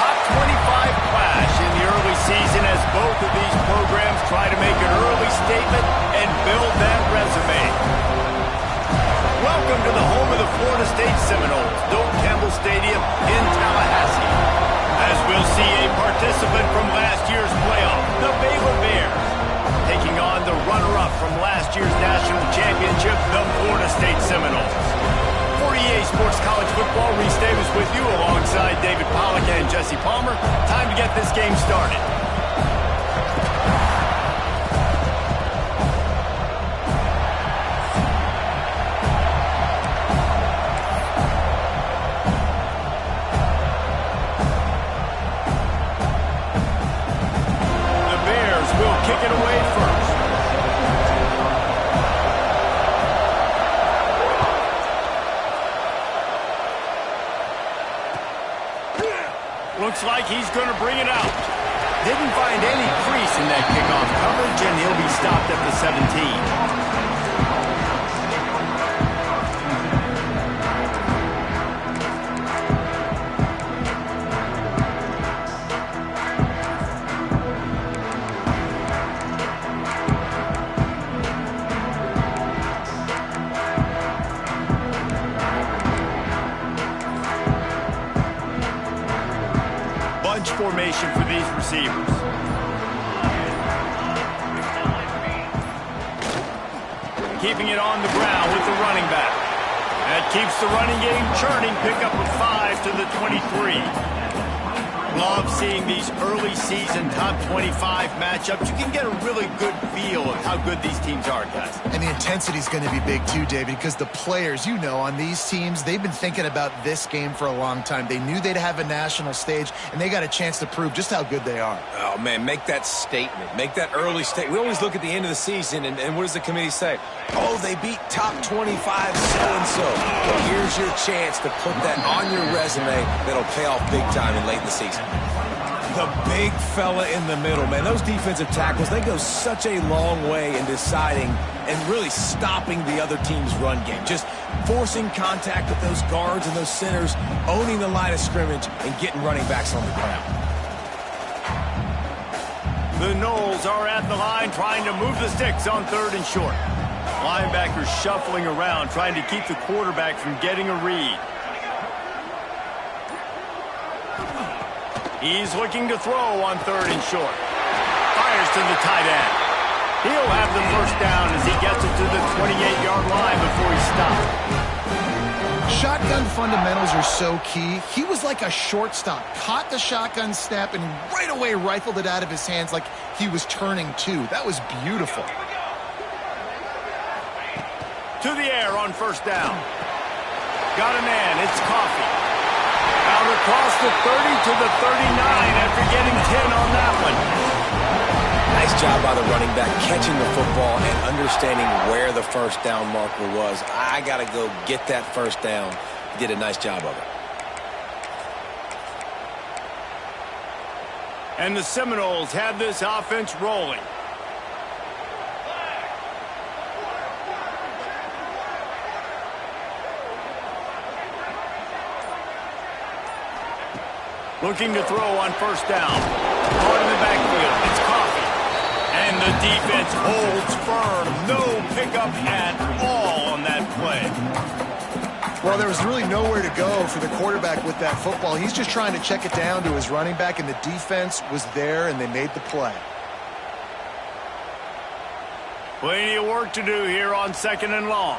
top 25 clash in the early season as both of these programs try to make an early statement and build that resume. Welcome to the home of the Florida State Seminoles, Doak Campbell Stadium in Tallahassee. As we'll see a participant from last year's playoff, the Baylor Bears, taking on the runner-up from last year's national championship, the Florida State Seminoles. For EA Sports College Football, Reese Davis with you alongside David Pollack and Jesse Palmer. Time to get this game started. Kick it away first. Looks like he's going to bring it out. Didn't find any crease in that kickoff coverage, and he'll be stopped at the 17. Formation for these receivers. Keeping it on the ground with the running back. That keeps the running game churning. Pickup of 5 to the 23. Love seeing these early season top 25 matchups. You can get a really good feel of how good these teams are, guys. And the intensity is going to be big too, David, because the players, you know, on these teams, they've been thinking about this game for a long time. They knew they'd have a national stage, and they got a chance to prove just how good they are. Oh, man, make that statement. Make that early statement. We always look at the end of the season, and what does the committee say? Oh, they beat top 25 so-and-so. Well, here's your chance to put that on your resume that'll pay off big time in late in the season. The big fella in the middle, man. Those defensive tackles, they go such a long way in deciding and really stopping the other team's run game. Just forcing contact with those guards and those centers, owning the line of scrimmage, and getting running backs on the ground. The Noles are at the line trying to move the sticks on 3rd and short. Linebackers shuffling around trying to keep the quarterback from getting a read. He's looking to throw on 3rd and short. Fires to the tight end. He'll have the first down as he gets it to the 28-yard line before he's stopped. Shotgun fundamentals are so key. He was like a shortstop. Caught the shotgun snap and right away rifled it out of his hands like he was turning two. That was beautiful. To the air on 1st down. Got a man. It's Coffee. Out across the 30 to the 39 after getting 10 on that one. Nice job by the running back catching the football and understanding where the first down marker was. I got to go get that first down. He did a nice job of it. And the Seminoles have this offense rolling. Looking to throw on 1st down. Caught in the backfield. It's Coffee. And the defense holds firm. No pickup at all on that play. Well, there was really nowhere to go for the quarterback with that football. He's just trying to check it down to his running back, and the defense was there, and they made the play. Plenty of work to do here on 2nd and long.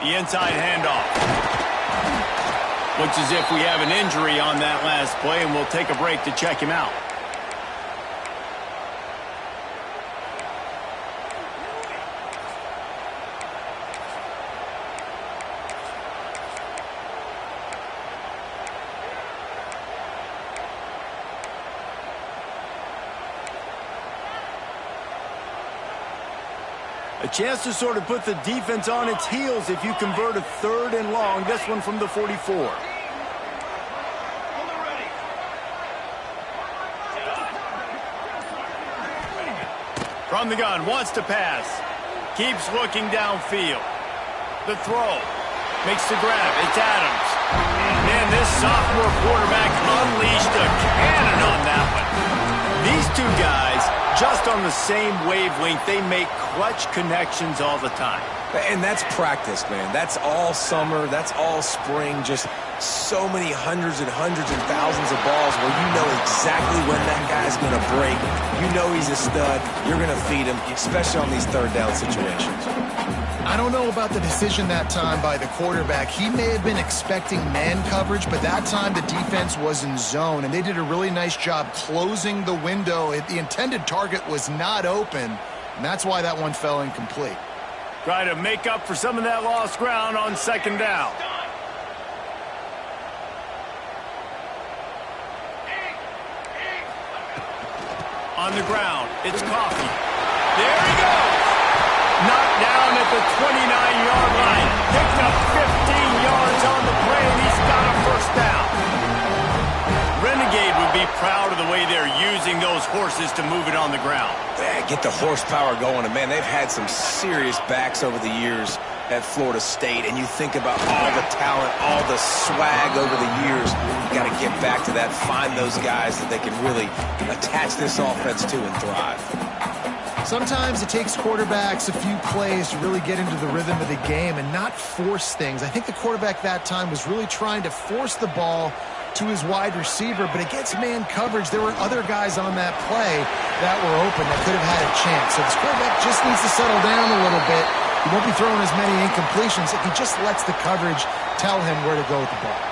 The inside handoff. Looks as if we have an injury on that last play, and we'll take a break to check him out. A chance to sort of put the defense on its heels if you convert a 3rd and long. This one from the 44. From the gun, wants to pass. Keeps looking downfield. The throw. Makes the grab. It's Adams. And this sophomore quarterback unleashed a cannon on that one. These two guys, just on the same wavelength, they make clutch connections all the time. And that's practice, man. That's all summer. That's all spring. Just so many hundreds and thousands of balls where you know exactly when that guy's going to break. You know he's a stud. You're going to feed him, especially on these third down situations. I don't know about the decision that time by the quarterback. He may have been expecting man coverage, but that time the defense was in zone, and they did a really nice job closing the window. The intended target was not open, and that's why that one fell incomplete. Try to make up for some of that lost ground on second down. On the ground, it's Coffee. There he goes! Knocked down at the 29-yard line. Picked up 15 yards on the play, and he's got a first down. Renegade would be proud of the way they're using those horses to move it on the ground. Yeah, get the horsepower going. And, man, they've had some serious backs over the years at Florida State. And you think about all the talent, all the swag over the years. You got to get back to that, find those guys that they can really attach this offense to and thrive. Sometimes it takes quarterbacks a few plays to really get into the rhythm of the game and not force things. I think the quarterback that time was really trying to force the ball to his wide receiver, but against man coverage, there were other guys on that play that were open that could have had a chance. So this quarterback just needs to settle down a little bit. He won't be throwing as many incompletions if he just lets the coverage tell him where to go with the ball.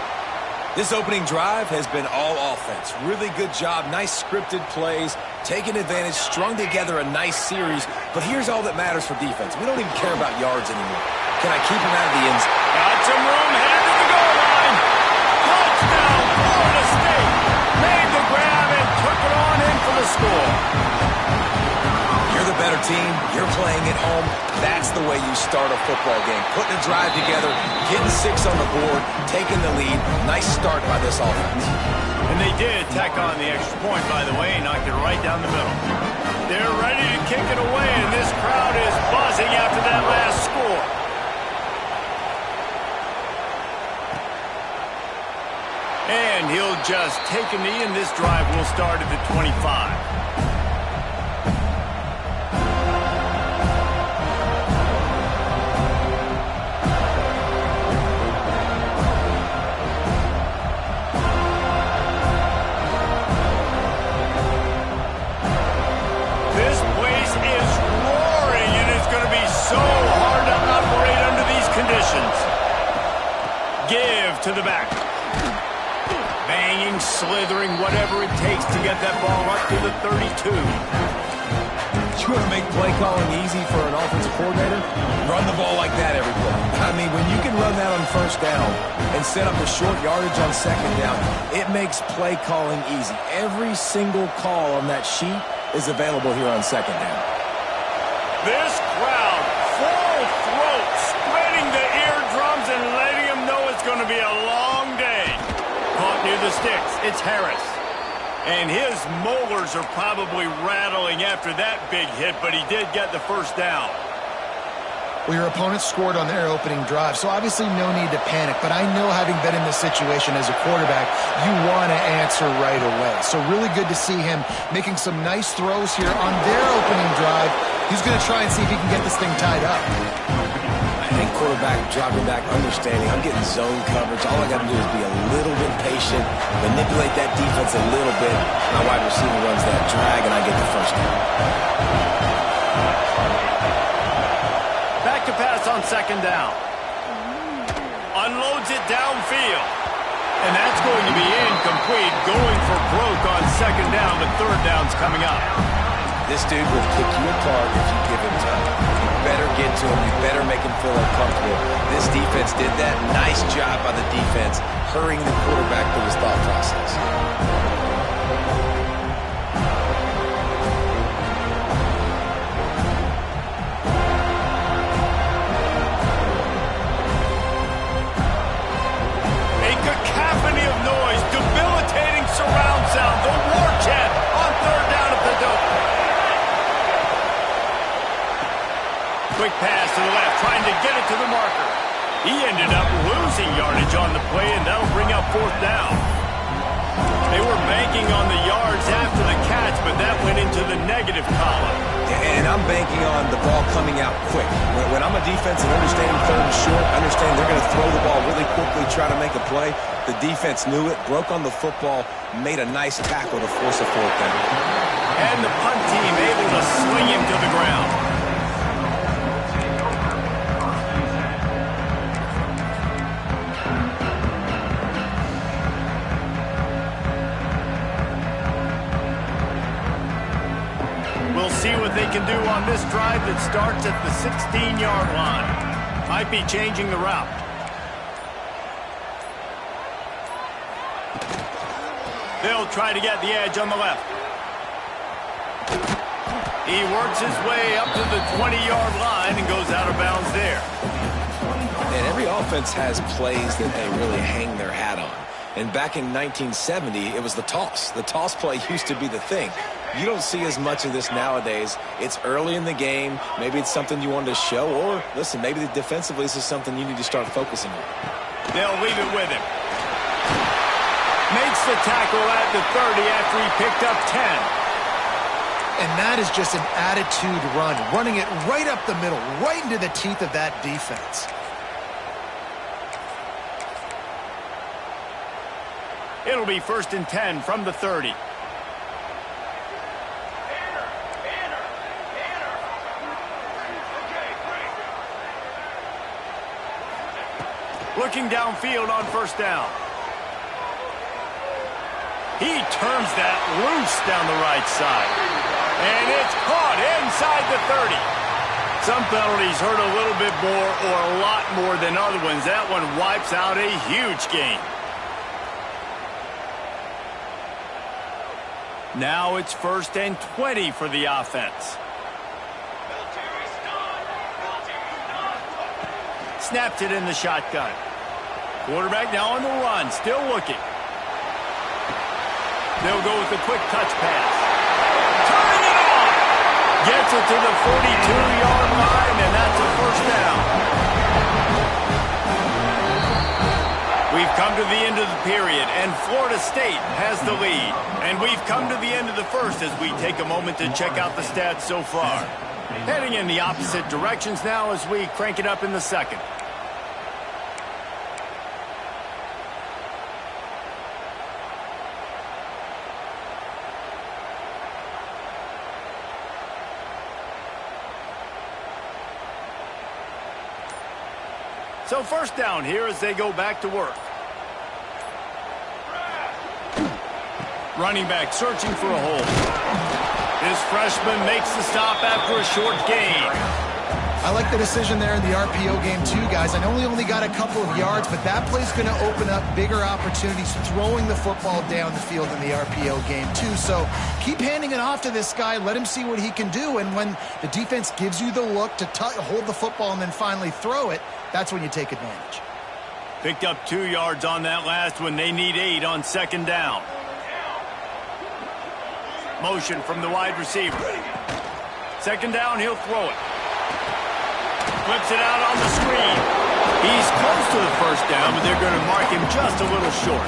This opening drive has been all offense. Really good job, nice scripted plays, taking advantage, strung together a nice series. But here's all that matters for defense. We don't even care about yards anymore. Can I keep him out of the end zone? Got some room, headed to the goal line. Touchdown, Florida State. Made the grab and took it on in for the score. You're the better team. You're playing at home. That's the way you start a football game. Putting a drive together, getting 6 on the board, taking the lead. Nice start by this offense. And they did tack on the extra point, by the way, and knocked it right down the middle. They're ready to kick it away, and this crowd is buzzing after that last score. And he'll just take a knee, and this drive will start at the 25. Give to the back. Banging, slithering, whatever it takes to get that ball up to the 32. You want to make play calling easy for an offensive coordinator? Run the ball like that every play. I mean, when you can run that on first down and set up a short yardage on second down, it makes play calling easy. Every single call on that sheet is available here on second down. This crowd, full throat, spreading the eardrums and letting them know it's going to be a long day. Caught near the sticks. It's Harris. And his molars are probably rattling after that big hit, but he did get the first down. Well, your opponent scored on their opening drive, so obviously no need to panic. But I know, having been in this situation as a quarterback, you want to answer right away. So really good to see him making some nice throws here on their opening drive. He's going to try and see if he can get this thing tied up. I think quarterback dropping back, understanding I'm getting zone coverage. All I got to do is be a little bit patient, manipulate that defense a little bit. My wide receiver runs that drag, and I get the first down. Back to pass on second down. Unloads it downfield. And that's going to be incomplete. Going for broke on second down, but third down's coming up. This dude will pick you apart if you give him time. You better get to him. You better make him feel uncomfortable. This defense did that. Nice job by the defense, hurrying the quarterback through his thought process. A cacophony of noise, debilitating surround sound, the war chant on third down at the Dome. Quick pass to the left, trying to get it to the marker. He ended up losing yardage on the play, and that'll bring up fourth down. They were banking on the yards after the catch, but that went into the negative column. And I'm banking on the ball coming out quick. When I'm a defense and understanding third and short, understand they're going to throw the ball really quickly, try to make a play. The defense knew it, broke on the football, made a nice tackle to force a fourth down. And the punt team able to swing him to the ground. We'll see what they can do on this drive that starts at the 16-yard line. Might be changing the route. They'll try to get the edge on the left. He works his way up to the 20-yard line and goes out of bounds there. And every offense has plays that they really hang their hat on. And back in 1970, it was the toss. The toss play used to be the thing. You don't see as much of this nowadays. It's early in the game. Maybe it's something you wanted to show. Or, listen, maybe defensively this is something you need to start focusing on. They'll leave it with him. Makes the tackle at the 30 after he picked up 10. And that is just an attitude run, running it right up the middle, right into the teeth of that defense. It'll be 1st and 10 from the 30. Looking downfield on 1st down. He turns that loose down the right side. And it's caught inside the 30. Some penalties hurt a little bit more or a lot more than other ones. That one wipes out a huge gain. Now it's 1st and 20 for the offense. Snapped it in the shotgun. Quarterback now on the run, still looking. They'll go with a quick touch pass. Turning it on! Gets it to the 42-yard line, and that's a 1st down. We've come to the end of the period, and Florida State has the lead. And we've come to the end of the first as we take a moment to check out the stats so far. Heading in the opposite directions now as we crank it up in the second. So 1st down here as they go back to work. Running back searching for a hole. This freshman makes the stop after a short gain. I like the decision there in the RPO game too, guys. I know he only got a couple of yards, but that play's going to open up bigger opportunities throwing the football down the field in the RPO game too. So keep handing it off to this guy. Let him see what he can do. And when the defense gives you the look to hold the football and then finally throw it, that's when you take advantage. Picked up 2 yards on that last one. They need 8 on 2nd down. Motion from the wide receiver. 2nd down, he'll throw it. Flips it out on the screen. He's close to the 1st down, but they're going to mark him just a little short.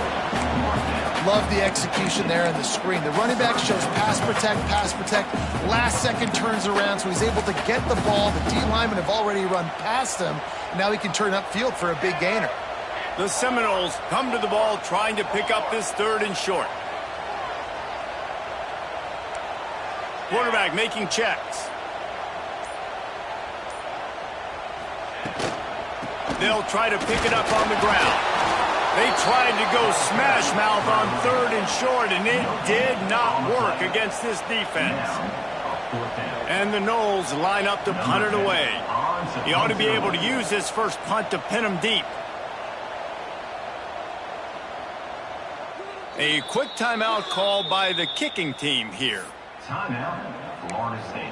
Love the execution there in the screen. The running back shows pass protect. Last second turns around, so he's able to get the ball. The D linemen have already run past him. And now he can turn upfield for a big gainer. The Seminoles come to the ball trying to pick up this 3rd and short. Quarterback making checks. They'll try to pick it up on the ground. They tried to go smash mouth on 3rd and short, and it did not work against this defense. And the Noles line up to punt it away. He ought to be able to use this first punt to pin him deep. A quick timeout called by the kicking team here. Timeout, Florida State.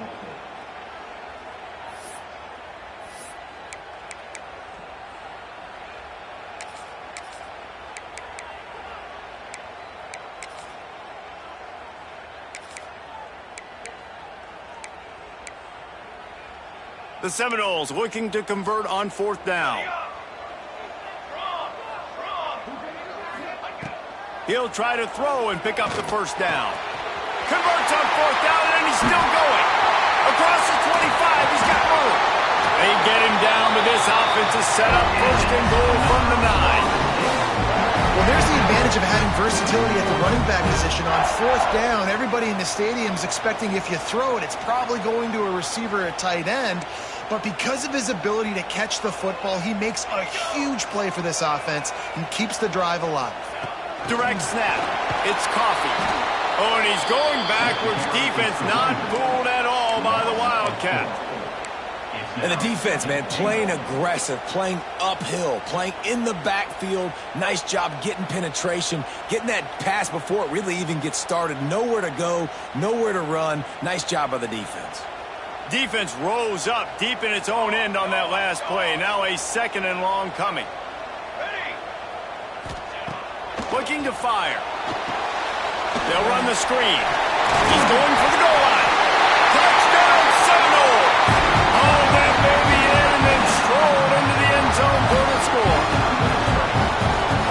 The Seminoles looking to convert on 4th down. He'll try to throw and pick up the first down. Converts on fourth down, and he's still going. Across the 25, he's got room. They get him down, but this offense is set up first and goal from the 9. Well, there's the advantage of having versatility at the running back position. On fourth down, everybody in the stadium is expecting if you throw it, it's probably going to a receiver at tight end. But because of his ability to catch the football, he makes a huge play for this offense and keeps the drive alive. Direct snap. It's Coffee. Oh, and he's going backwards. Defense not fooled at all by the Wildcat. And the defense, man, playing aggressive, playing uphill, playing in the backfield. Nice job getting penetration, getting that pass before it really even gets started. Nowhere to go, nowhere to run. Nice job by the defense. Defense rose up deep in its own end on that last play. Now a 2nd and long coming. Looking to fire. They'll run the screen. He's going for the goal line. Touchdown, Seminole! Oh, that may be in, and then strolled into the end zone for the score.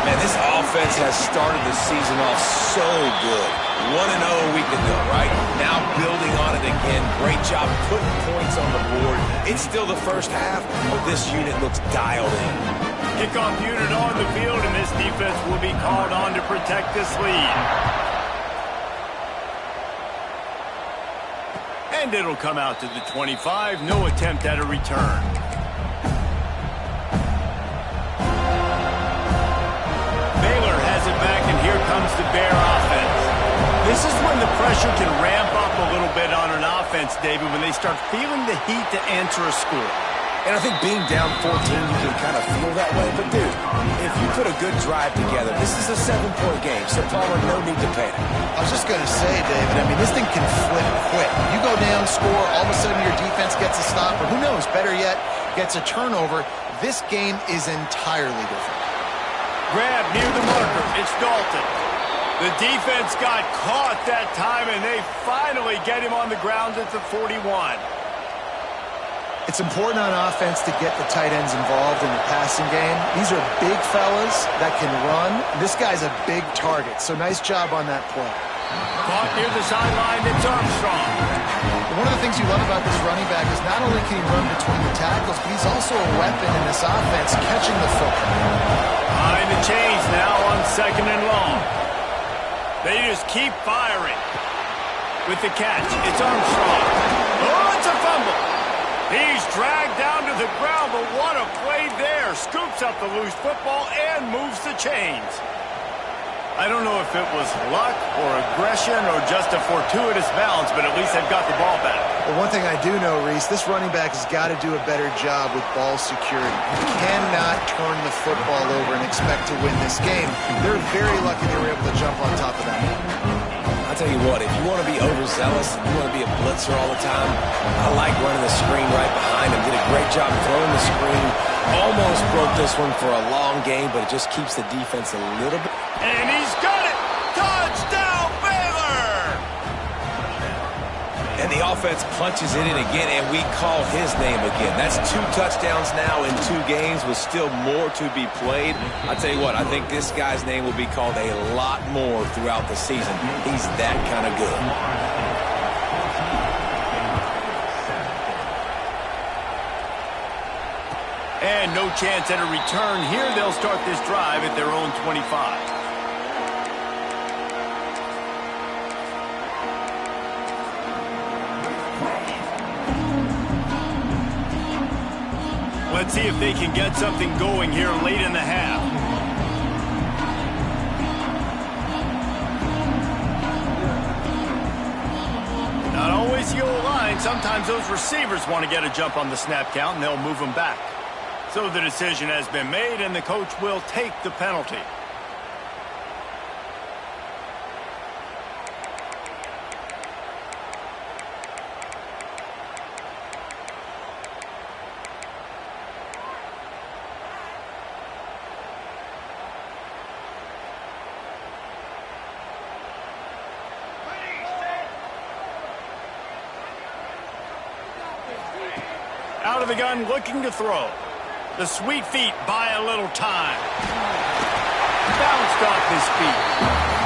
Man, this offense has started the season off so good. 1-0 a week ago, right? Now building on it again. Great job putting points on the board. It's still the first half, but this unit looks dialed in. Kickoff unit on the field, and this defense will be called on to protect this lead. And it'll come out to the 25. No attempt at a return. Baylor has it back, and here comes the Bear offense. This is when the pressure can ramp up a little bit on an offense, David, when they start feeling the heat to answer a score. And I think being down 14, you can kind of feel that way. But, dude, if you put a good drive together, this is a 7-point game. So, Palmer, no need to panic. I was just going to say, David, I mean, this thing can flip quick. You go down, score, all of a sudden your defense gets a stop, or who knows, better yet, gets a turnover. This game is entirely different. Grab near the marker. It's Dalton. The defense got caught that time, and they finally get him on the ground at the 41. It's important on offense to get the tight ends involved in the passing game. These are big fellas that can run. This guy's a big target, so nice job on that play. Caught near the sideline, it's Armstrong. One of the things you love about this running back is not only can he run between the tackles, but he's also a weapon in this offense, catching the football. Behind the chains now on 2nd and long. They just keep firing. With the catch, it's Armstrong. Oh, it's a fumble. He's dragged down to the ground, but what a play there. Scoops up the loose football and moves the chains. I don't know if it was luck or aggression or just a fortuitous bounce, but at least they've got the ball back. Well, one thing I do know, Reese, this running back has got to do a better job with ball security. You cannot turn the football over and expect to win this game. They're very lucky they were able to jump on top of that. I'll tell you what, if you want to be overzealous, if you want to be a blitzer all the time, I like running the screen right behind him. Did a great job throwing the screen. Almost broke this one for a long game, but it just keeps the defense a little bit. And he's got it! Touchdown, Baylor! And the offense punches it in again, and we call his name again. That's 2 touchdowns now in 2 games with still more to be played. I tell you what, I think this guy's name will be called a lot more throughout the season. He's that kind of good. And no chance at a return here. They'll start this drive at their own 25. Let's see if they can get something going here late in the half. Not always the old line. Sometimes those receivers want to get a jump on the snap count, and they'll move them back. So the decision has been made, and the coach will take the penalty. Out of the gun, looking to throw. The sweet feet buy a little time. Bounced off his feet.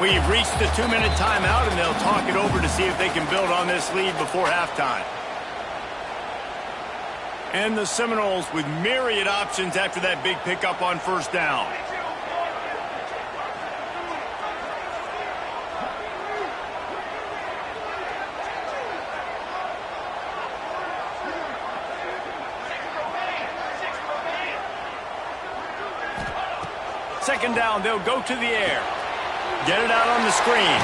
We've reached the 2-minute timeout, and they'll talk it over to see if they can build on this lead before halftime. And the Seminoles with myriad options after that big pickup on first down. Second down, they'll go to the air. Get it out on the screen.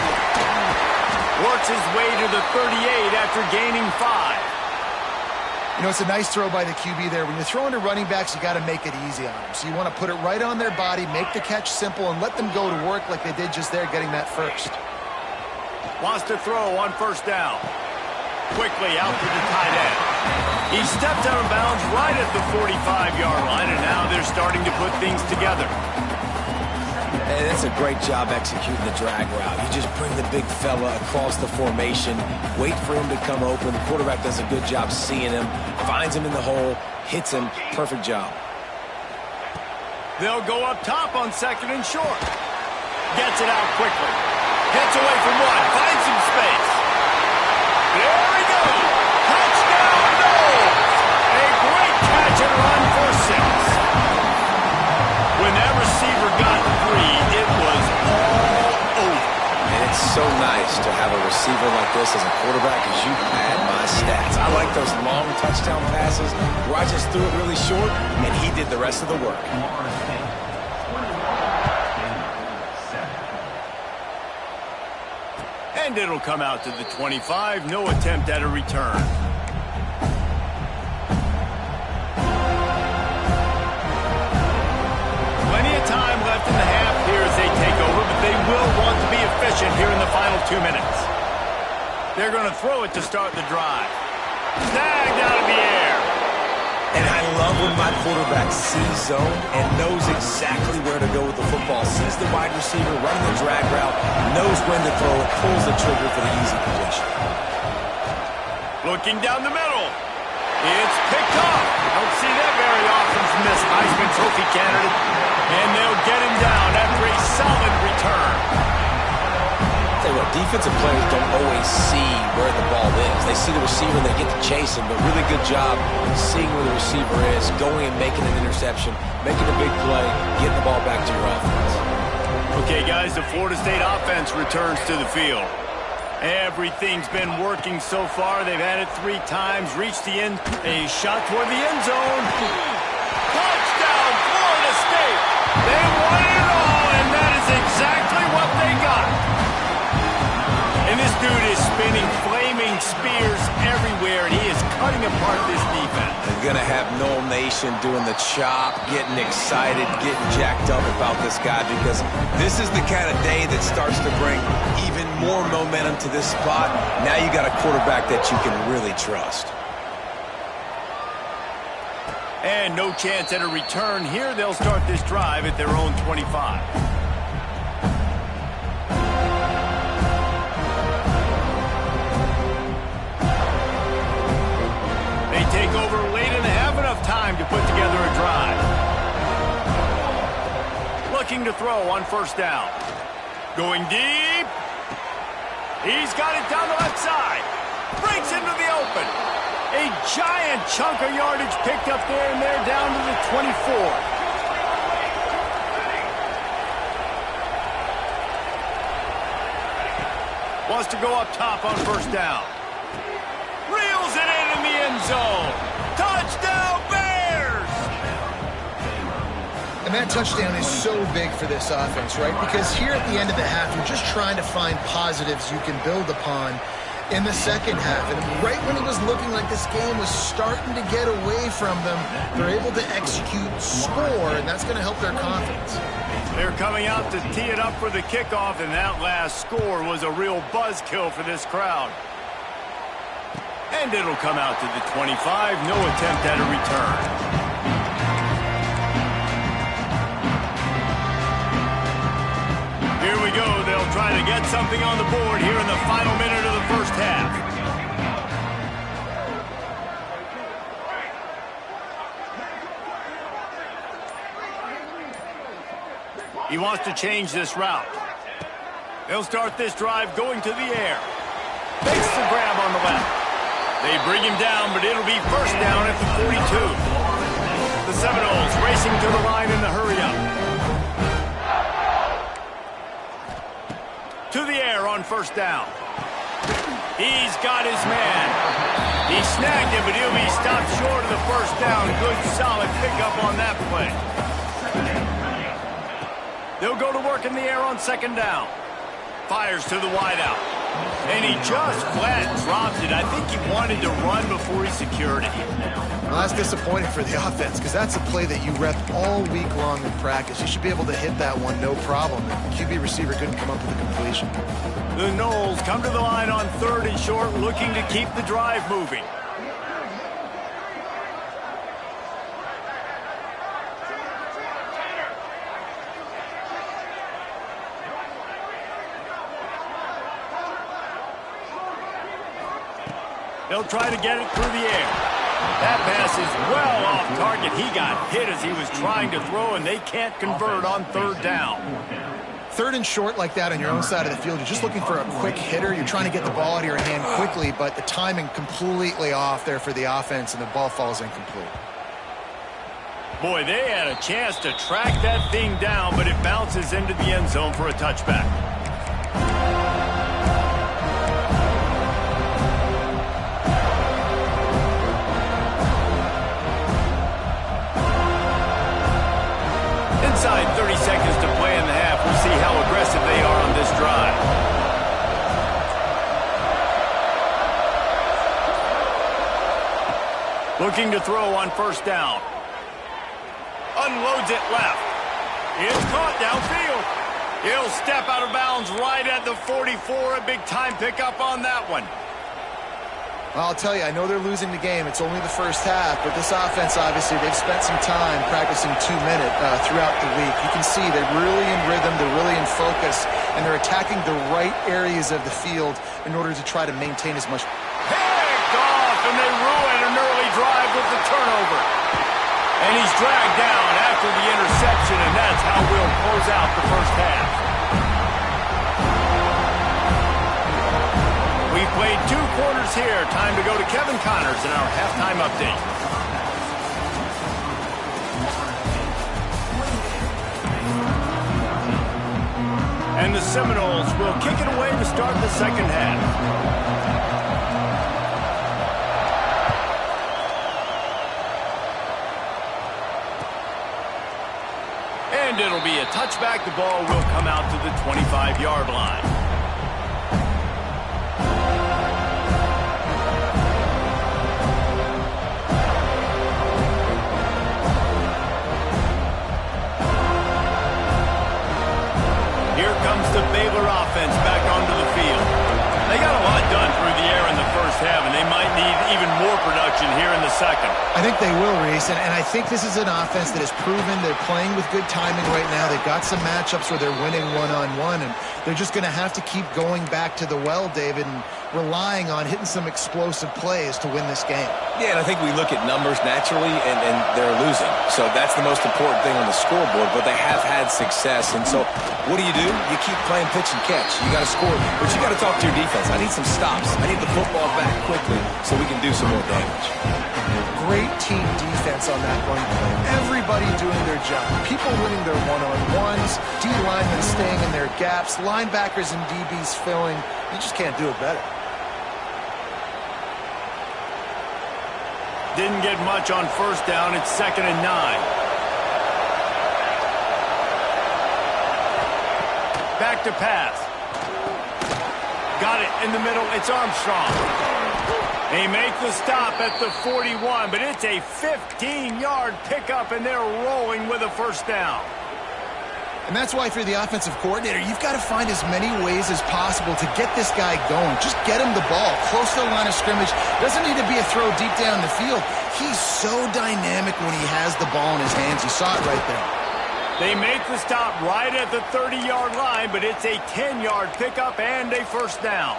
Works his way to the 38 after gaining 5. You know, it's a nice throw by the QB there. When you're throwing to running backs, you got to make it easy on them. So you want to put it right on their body, make the catch simple, and let them go to work like they did just there, getting that first. Wants to throw on first down. Quickly out to the tight end. He stepped out of bounds right at the 45-yard line, and now they're starting to put things together. Hey, that's a great job executing the drag route. You just bring the big fella across the formation, wait for him to come open. The quarterback does a good job seeing him, finds him in the hole, hits him. Perfect job. They'll go up top on second and short. Gets it out quickly. Gets away from one. Finds some space. There we go. Touchdown, Noles. A great catch and run for 6. When that receiver got free, it was all over. And it's so nice to have a receiver like this as a quarterback, as you pad my stats. I like those long touchdown passes where I just threw it really short, and he did the rest of the work. And it'll come out to the 25. No attempt at a return. Time left in the half here as they take over, but they will want to be efficient here in the final 2 minutes. They're going to throw it to start the drive. Snagged out of the air. And I love when my quarterback sees zone and knows exactly where to go with the football. Sees the wide receiver running the drag route, knows when to throw it, pulls the trigger for the easy completion. Looking down the middle. It's picked up. Don't see that very often from this Heisman Trophy candidate. And they'll get him down after a solid return. Tell you what, defensive players don't always see where the ball is. They see the receiver and they get to chase him, but really good job seeing where the receiver is, going and making an interception, making a big play, getting the ball back to your offense. Okay, guys, the Florida State offense returns to the field. Everything's been working so far. They've had it 3 times, reached the end, a shot toward the end zone. Touchdown, Florida State! They won it all, and that is exactly what they got. And this dude is spinning flaming spears everywhere, and he is cutting apart this defense. They're going to have Nole Nation doing the chop, getting excited, getting jacked up about this guy, because this is the kind of day that starts to bring even more momentum to this spot. Now you got a quarterback that you can really trust. And no chance at a return here. They'll start this drive at their own 25. They take over late and have enough time to put together a drive. Looking to throw on first down. Going deep. He's got it down the left side. Breaks into the open. A giant chunk of yardage picked up there, and they're down to the 24. Wants to go up top on first down. Reels it in the end zone. Touchdown, Bears! And that touchdown is so big for this offense, right? Because here at the end of the half, you're just trying to find positives you can build upon in the second half. And right when it was looking like this game was starting to get away from them, they're able to execute, score, and that's going to help their confidence. They're coming out to tee it up for the kickoff, and that last score was a real buzzkill for this crowd. And it'll come out to the 25. No attempt at a return. Here we go. They'll try to get something on the board here in the final minute of the first half. He wants to change this route. They'll start this drive going to the air. Makes the grab on the left. They bring him down, but it'll be first down at the 42. The Seminoles racing to the line in the hurry-up. To the air on first down. He's got his man. He snagged him, but he'll be stopped short of the first down. Good, solid pickup on that play. They'll go to work in the air on second down. Fires to the wideout. And he just flat dropped it. I think he wanted to run before he secured it. Well, that's disappointing for the offense because that's a play that you rep all week long in practice. You should be able to hit that one no problem. The QB receiver couldn't come up with a completion. The Noles come to the line on third and short, looking to keep the drive moving. They'll try to get it through the air. That pass is well off target. He got hit as he was trying to throw, and they can't convert on third down. Third and short like that on your own side of the field, you're just looking for a quick hitter. You're trying to get the ball out of your hand quickly, but the timing completely off there for the offense, and the ball falls incomplete. Boy, they had a chance to track that thing down, but it bounces into the end zone for a touchback. Inside 30 seconds to play in the half. We'll see how aggressive they are on this drive. Looking to throw on first down. Unloads it left. It's caught downfield. He'll step out of bounds right at the 44. A big time pickup on that one. Well, I'll tell you, I know they're losing the game. It's only the first half, but this offense, obviously, they've spent some time practicing 2-minute throughout the week. You can see they're really in rhythm, they're really in focus, and they're attacking the right areas of the field in order to try to maintain as much. Picked off, and they ruin an early drive with the turnover. And he's dragged down after the interception, and that's how we'll close out the first half. We've played 2 quarters here. Time to go to Kevin Connors in our halftime update. And the Seminoles will kick it away to start the second half. And it'll be a touchback. The ball will come out to the 25-yard line. The Baylor offense back onto the field. They got a lot done through the air in the first half, and they might need even more production here in the second. I think they will, Reese, and I think this is an offense that has proven they're playing with good timing right now. They've got some matchups where they're winning one-on-one, and they're just going to have to keep going back to the well, David, and relying on hitting some explosive plays to win this game. Yeah, and I think we look at numbers naturally, and they're losing. So that's the most important thing on the scoreboard, but they have had success. And so what do? You keep playing pitch and catch. You got to score, but you got to talk to your defense. I need some stops. I need the football back quickly so we can do some more damage. Great team defense on that one play. Everybody doing their job. People winning their one-on-ones, D linemen staying in their gaps, linebackers and DBs filling. You just can't do it better. Didn't get much on first down. It's 2nd and 9. Back to pass. Got it in the middle. It's Armstrong. They make the stop at the 41, but it's a 15-yard pickup, and they're rolling with a first down. And that's why, if you're the offensive coordinator, you've got to find as many ways as possible to get this guy going. Just get him the ball close to the line of scrimmage. Doesn't need to be a throw deep down the field. He's so dynamic when he has the ball in his hands. You saw it right there. They make the stop right at the 30-yard line, but it's a 10-yard pickup and a first down.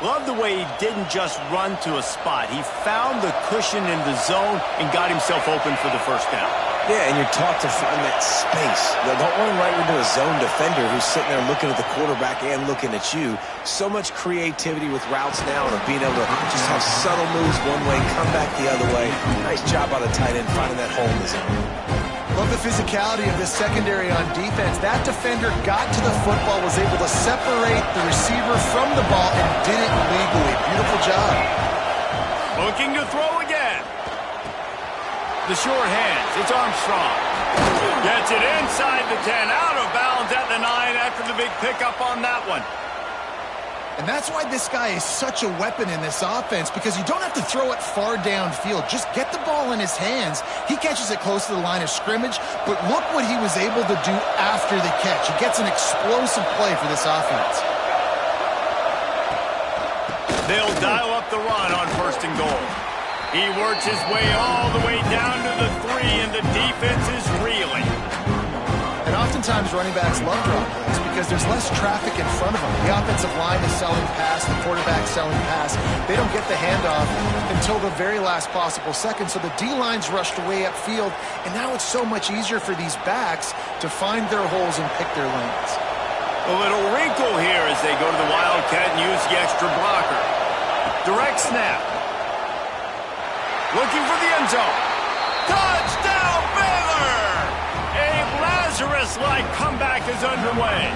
Love the way he didn't just run to a spot. He found the cushion in the zone and got himself open for the first down. Yeah, and you're taught to find that space. Don't run right into a zone defender who's sitting there looking at the quarterback and looking at you. So much creativity with routes now and being able to just have subtle moves one way, come back the other way. Nice job by the tight end finding that hole in the zone. Love the physicality of this secondary on defense. That defender got to the football, was able to separate the receiver from the ball, and did it legally. Beautiful job. Looking to throw again. The short hands. It's Armstrong. Gets it inside the 10. Out of bounds at the 9 after the big pickup on that one. And that's why this guy is such a weapon in this offense, because you don't have to throw it far downfield. Just get the ball in his hands. He catches it close to the line of scrimmage, but look what he was able to do after the catch. He gets an explosive play for this offense. They'll dial up the run on 1st and goal. He works his way all the way down to the 3, and the defense is reeling. And oftentimes running backs love drop plays because there's less traffic in front of them. The offensive line is selling pass, the quarterback selling pass. They don't get the handoff until the very last possible second, so the D-line's rushed away upfield, and now it's so much easier for these backs to find their holes and pick their lanes. A little wrinkle here as they go to the Wildcat and use the extra blocker. Direct snap. Looking for the end zone. Touchdown, Baylor! A Lazarus-like comeback is underway.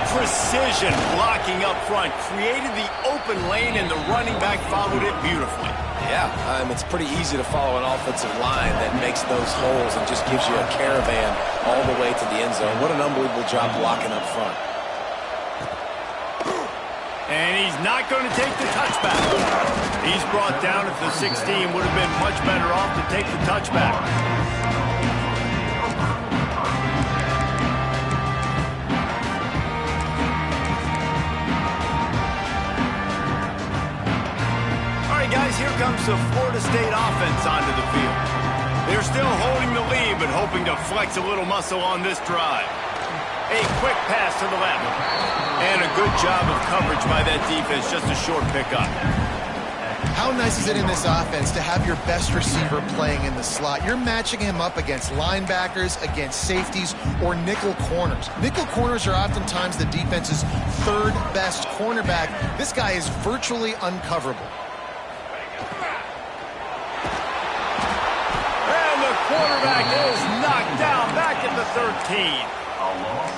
Precision blocking up front created the open lane, and the running back followed it beautifully. Yeah, it's pretty easy to follow an offensive line that makes those holes and just gives you a caravan all the way to the end zone. What an unbelievable job blocking up front. And he's not going to take the touchback. He's brought down at the 16. Would have been much better off to take the touchback. All right, guys, here comes the Florida State offense onto the field. They're still holding the lead, but hoping to flex a little muscle on this drive. A quick pass to the left. And a good job of coverage by that defense, just a short pickup. How nice is it in this offense to have your best receiver playing in the slot? You're matching him up against linebackers, against safeties, or nickel corners. Nickel corners are oftentimes the defense's 3rd best cornerback. This guy is virtually uncoverable. And the quarterback is knocked down back at the 13.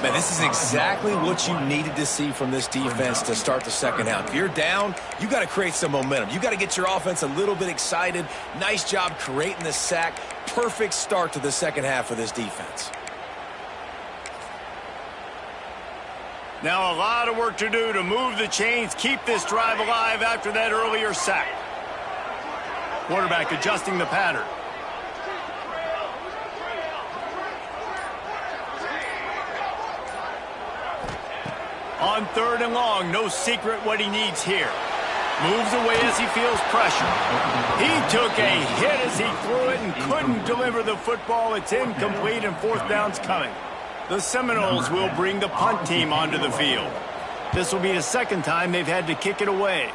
Man, this is exactly what you needed to see from this defense to start the second half. If you're down, you got to create some momentum. You got to get your offense a little bit excited. Nice job creating the sack. Perfect start to the second half for this defense. Now a lot of work to do to move the chains, keep this drive alive after that earlier sack. Quarterback adjusting the pattern. On 3rd and long, no secret what he needs here. Moves away as he feels pressure. He took a hit as he threw it and couldn't deliver the football. It's incomplete and 4th down's coming. The Seminoles will bring the punt team onto the field. This will be the 2nd time they've had to kick it away.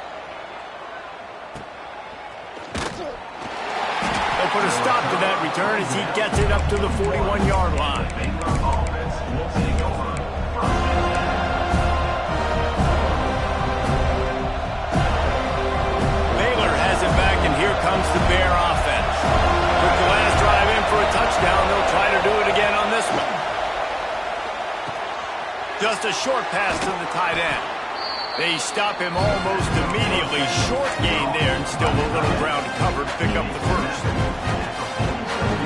They'll put a stop to that return as he gets it up to the 41-yard line. Here comes the Bear offense. Took the last drive in for a touchdown. They'll try to do it again on this one. Just a short pass to the tight end. They stop him almost immediately. Short gain there, and still a little ground covered to pick up the 1st.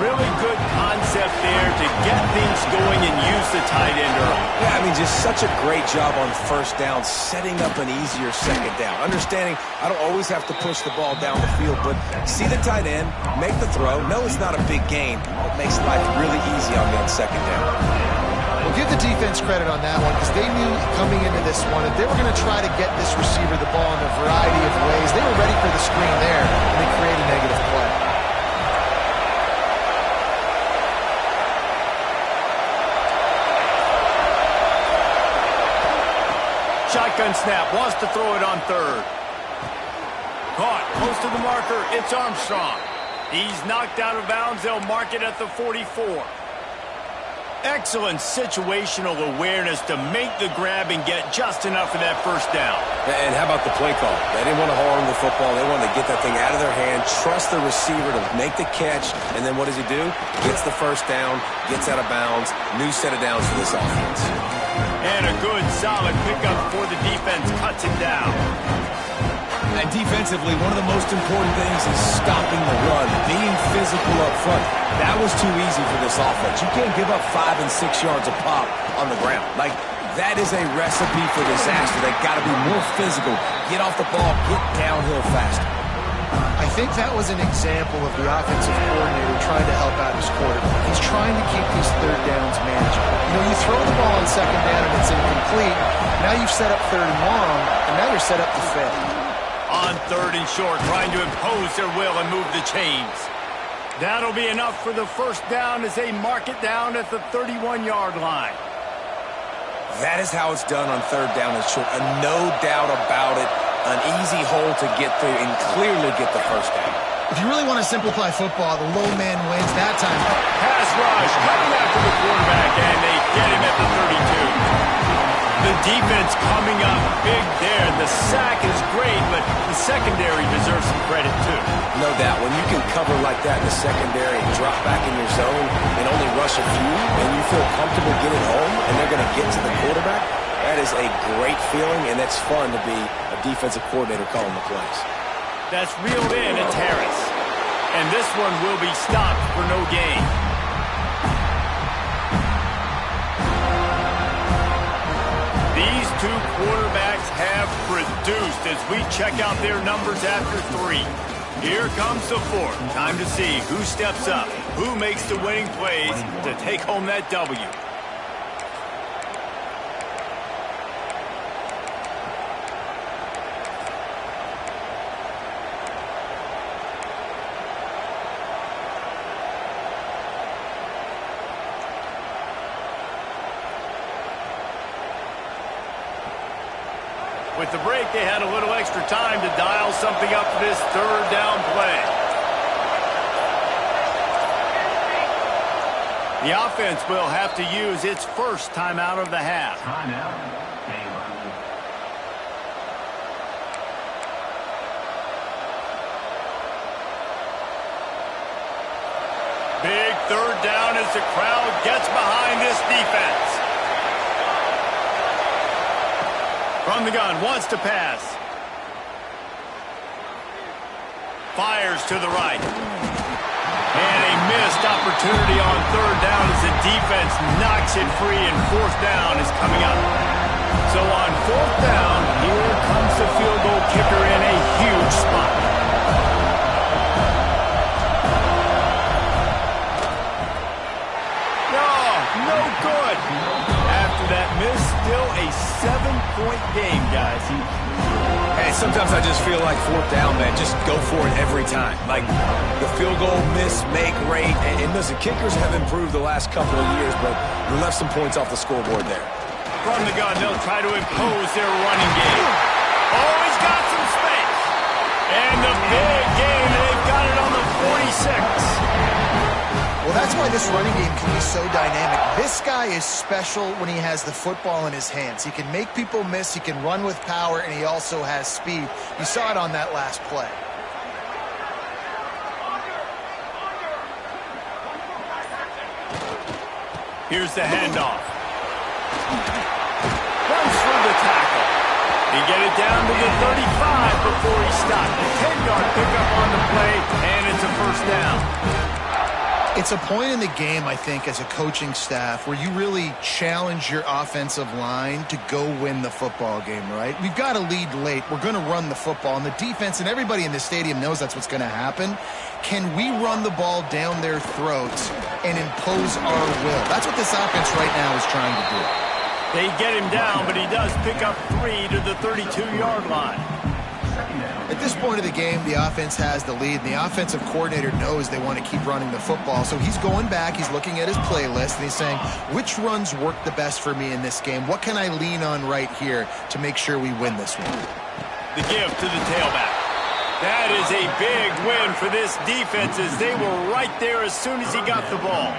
Really good concept there to get things going and use the tight end early. Yeah, I mean, just such a great job on 1st down, setting up an easier 2nd down. Understanding I don't always have to push the ball down the field, but see the tight end, make the throw. No, it's not a big gain. It makes life really easy on me on 2nd down. Well, give the defense credit on that one, because they knew coming into this one that they were going to try to get this receiver the ball in a variety of ways. They were ready for the screen there, and they created a negative play. Shotgun snap, wants to throw it on third. Caught, close to the marker, it's Armstrong. He's knocked out of bounds, they'll mark it at the 44. Excellent situational awareness to make the grab and get just enough of that first down. And how about the play call? They didn't want to hold on the football. They wanted to get that thing out of their hand, trust the receiver to make the catch, and then what does he do? Gets the first down, gets out of bounds, new set of downs for this offense. And a good, solid pickup before the defense cuts him down. And defensively, one of the most important things is stopping the run, being physical up front. That was too easy for this offense. You can't give up 5 and 6 yards a pop on the ground. Like, that is a recipe for disaster. They've got to be more physical, get off the ball, get downhill faster. I think that was an example of the offensive coordinator trying to help out his quarterback. He's trying to keep these third downs manageable. You know, you throw the ball on second down and it's incomplete. Now you've set up third and long, and now you're set up to fail. On third and short, trying to impose their will and move the chains. That'll be enough for the first down as they mark it down at the 31-yard line. That is how it's done on third down and short. And no doubt about it, an easy hole to get through and clearly get the first down. If you really want to simplify football, the low man wins that time. Pass rush, coming after the quarterback, and they get him at the 32. The defense coming up big there. The sack is great, but the secondary deserves some credit too. No doubt. When you can cover like that in the secondary and drop back in your zone and only rush a few, and you feel comfortable getting home, and they're going to get to the quarterback, that is a great feeling, and it's fun to be a defensive coordinator calling the plays. That's reeled in. It's Harris. And this one will be stopped for no gain. These two quarterbacks have produced as we check out their numbers after 3. Here comes the 4th. Time to see who steps up, who makes the winning plays to take home that W. With the break, they had a little extra time to dial something up for this third down play. The offense will have to use its first timeout of the half. Timeout. Big third down as the crowd gets behind this defense. From the gun, wants to pass. Fires to the right. And a missed opportunity on third down as the defense knocks it free and fourth down is coming up. So on fourth down, here comes the field goal kicker in a huge spot. No good. After that miss, still a 7-point game, guys. Hey, sometimes I just feel like fourth down, man. Just go for it every time. Like the field goal miss, make rate. And listen, kickers have improved the last couple of years, but we left some points off the scoreboard there. From the gun, they'll try to impose their running game. Oh, he's got some space. And the big game, they've got it on the 46. Well, that's why this running game can be so dynamic. This guy is special when he has the football in his hands. He can make people miss, he can run with power, and he also has speed. You saw it on that last play. Here's the handoff. Runs through the tackle. He get it down to the 35 before he stopped. A 10-yard pickup on the play, and it's a first down. It's a point in the game, I think, as a coaching staff where you really challenge your offensive line to go win the football game, right? We've got to lead late. We're going to run the football, and the defense and everybody in the stadium knows that's what's going to happen. Can we run the ball down their throats and impose our will? That's what this offense right now is trying to do. They get him down, but he does pick up 3 to the 32-yard line. Second down. At this point of the game, the offense has the lead, and the offensive coordinator knows they want to keep running the football. So he's going back, he's looking at his playlist, and he's saying, which runs work the best for me in this game? What can I lean on right here to make sure we win this one? The give to the tailback. That is a big win for this defense as they were right there as soon as he got the ball.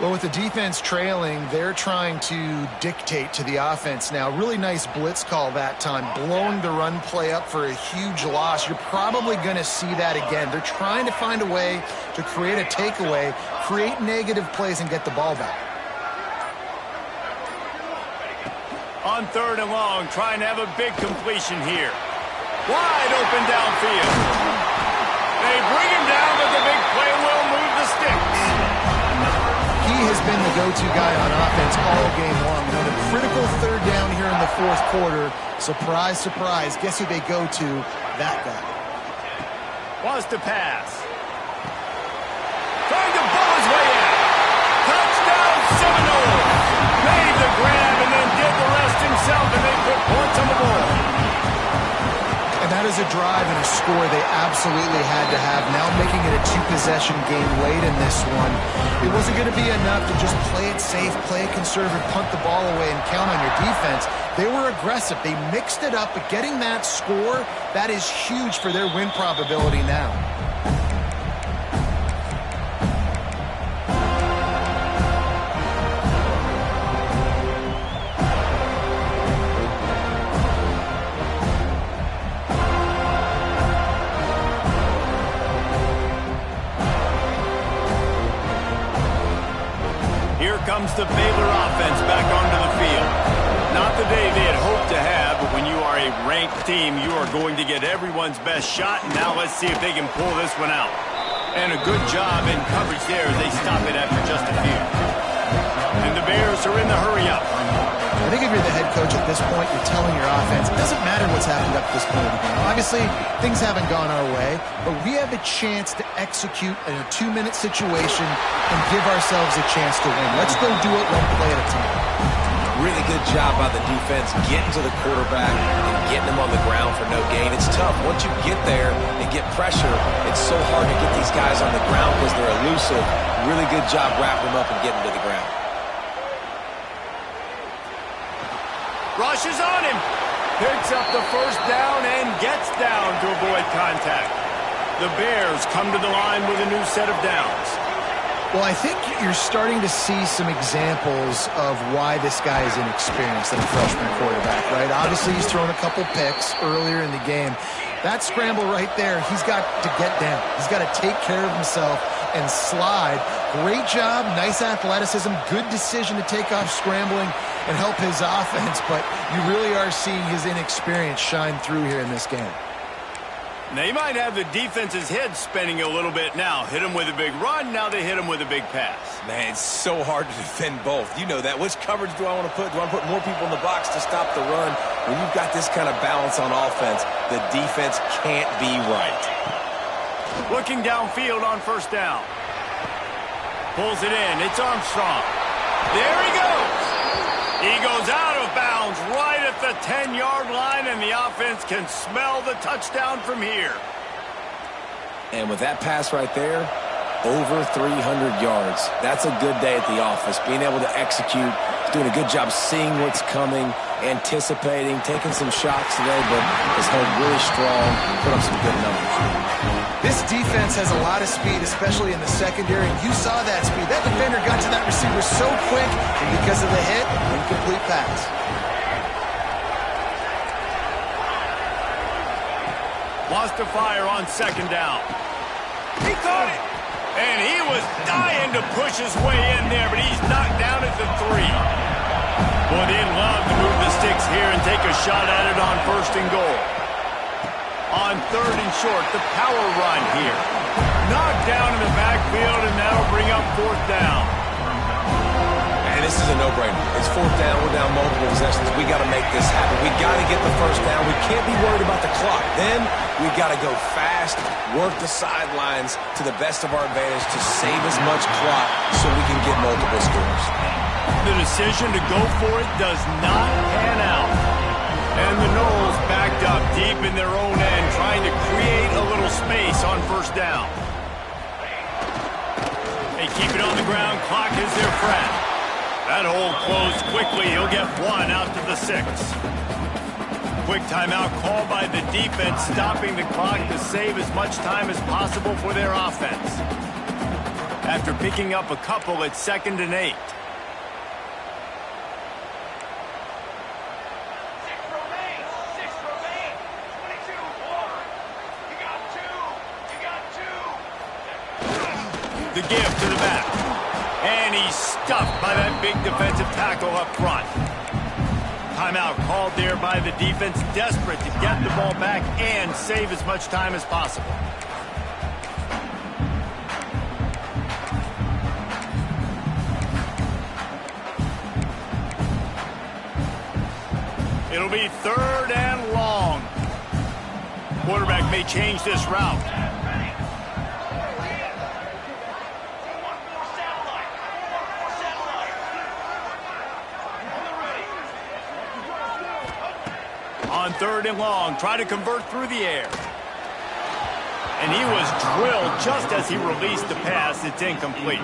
Well, with the defense trailing, they're trying to dictate to the offense now. Really nice blitz call that time, blowing the run play up for a huge loss. You're probably going to see that again. They're trying to find a way to create a takeaway, create negative plays, and get the ball back. On 3rd and long, trying to have a big completion here. Wide open downfield. They bring him down, but the big play will move the sticks. He has been the go-to guy on offense all game long. On a critical 3rd down here in the 4th quarter, surprise, surprise, guess who they go to? That guy. Wants to pass. Trying to pull his way out. Touchdown Seminoles. Made the grab and then did the rest himself, and they put points on the board. And that is a drive and a score they absolutely had to have. Now making it a 2-possession game late in this one. It wasn't going to be enough to just play it safe, play it conservative, punt the ball away, and count on your defense. They were aggressive. They mixed it up, but getting that score, that is huge for their win probability now. Comes the Baylor offense back onto the field. Not the day they had hoped to have, but when you are a ranked team, you are going to get everyone's best shot. And now let's see if they can pull this one out. And a good job in coverage there as they stop it after just a few. And the Bears are in the hurry-up. I think if you're the head coach at this point, you're telling your offense, it doesn't matter what's happened up to this point of the game. Obviously, things haven't gone our way, but we have a chance to execute in a 2-minute situation and give ourselves a chance to win. Let's go do it one play at a time. Really good job by the defense getting to the quarterback and getting him on the ground for no gain. It's tough. Once you get there and get pressure, it's so hard to get these guys on the ground because they're elusive. Really good job wrapping them up and getting to the ground. Rushes on him. Picks up the 1st down and gets down to avoid contact. The Bears come to the line with a new set of downs. Well, I think you're starting to see some examples of why this guy is inexperienced in a freshman quarterback, right? Obviously, he's thrown a couple picks earlier in the game. That scramble right there, he's got to get down. He's got to take care of himself and slide. Great job, nice athleticism, good decision to take off scrambling and help his offense, but you really are seeing his inexperience shine through here in this game. They might have the defense's head spinning a little bit now. Hit him with a big run, now they hit him with a big pass. Man, it's so hard to defend both. You know that. Which coverage do I want to put? Do I want to put more people in the box to stop the run? When you've got this kind of balance on offense, the defense can't be right. Looking downfield on 1st down. Pulls it in. It's Armstrong. There he goes. He goes out of bounds right at the 10-yard line, and the offense can smell the touchdown from here. And with that pass right there, over 300 yards. That's a good day at the office. Being able to execute, doing a good job seeing what's coming, anticipating, taking some shots today, but has held really strong, put up some good numbers. This defense has a lot of speed, especially in the secondary, and you saw that speed. That defender got to that receiver so quick, and because of the hit, incomplete pass. Wants to fire on 2nd down. He caught it, and he was dying to push his way in there, but he's knocked down at the 3. Boy, they'd love to move the sticks here and take a shot at it on 1st and goal. On 3rd and short, the power run here. Knocked down in the backfield, and that'll bring up 4th down. And this is a no-brainer. It's 4th down. We're down multiple possessions. We got to make this happen. We got to get the 1st down. We can't be worried about the clock. Then we got to go fast, work the sidelines to the best of our advantage to save as much clock so we can get multiple scores. The decision to go for it does not pan out. And the Noles backed up deep in their own end, trying to create a little space on first down. They keep it on the ground. Clock is their friend. That hole closed quickly. He'll get one out to the 6. Quick timeout called by the defense, stopping the clock to save as much time as possible for their offense. After picking up a couple, it's 2nd and 8. The give to the back. And he's stuffed by that big defensive tackle up front. Timeout called there by the defense, desperate to get the ball back and save as much time as possible. It'll be 3rd and long. Quarterback may change this route. On 3rd and long, try to convert through the air. And he was drilled just as he released the pass. It's incomplete.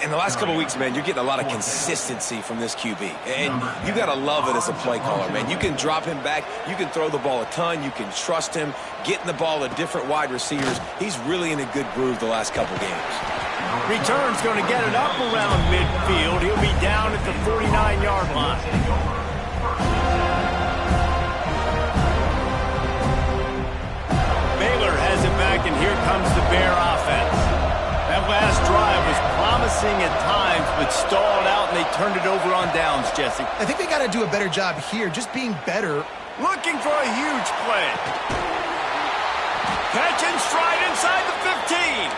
In the last couple of weeks, man, you're getting a lot of consistency from this QB. And you got to love it as a play caller, man. You can drop him back. You can throw the ball a ton. You can trust him. Getting the ball to different wide receivers. He's really in a good groove the last couple games. Return's going to get it up around midfield. He'll be down at the 49-yard line. Baylor has it back, and here comes the Bear offense. That last drive was promising at times, but stalled out, and they turned it over on downs, Jesse. I think they got to do a better job here, just being better. Looking for a huge play. Catch and stride inside the 15.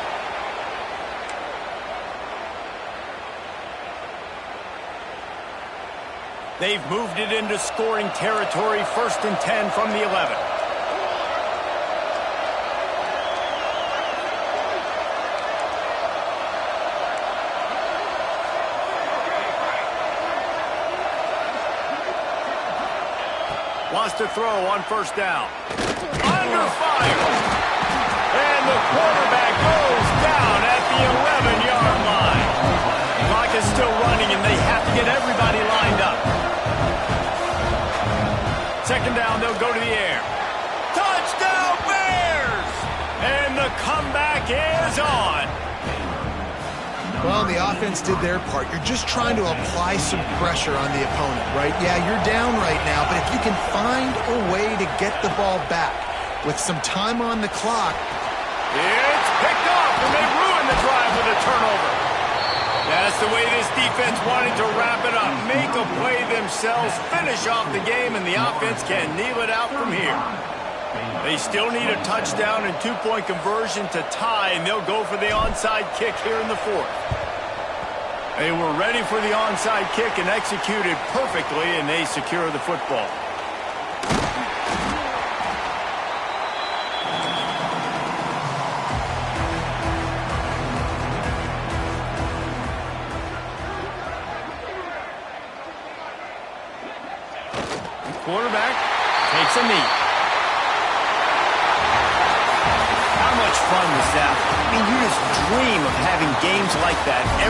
They've moved it into scoring territory, 1st and 10 from the 11. Wants to throw on first down. Under fire. And the quarterback goes down at the 11-yard line. Clock is still running, and they have to get everybody lined up. 2nd down, they'll go to the air. Touchdown, Bears! And the comeback is on. Well, the offense did their part. You're just trying to apply some pressure on the opponent, right? Yeah, you're down right now, but if you can find a way to get the ball back with some time on the clock. It's picked off, and they ruin the drive with a turnover. That's the way this defense wanted to wrap it up. Make a play themselves, finish off the game, and the offense can kneel it out from here. They still need a touchdown and 2-point conversion to tie, and they'll go for the onside kick here in the 4th. They were ready for the onside kick and executed perfectly, and they secure the football. The quarterback takes a knee. How much fun was that? I mean, you just dream of having games like that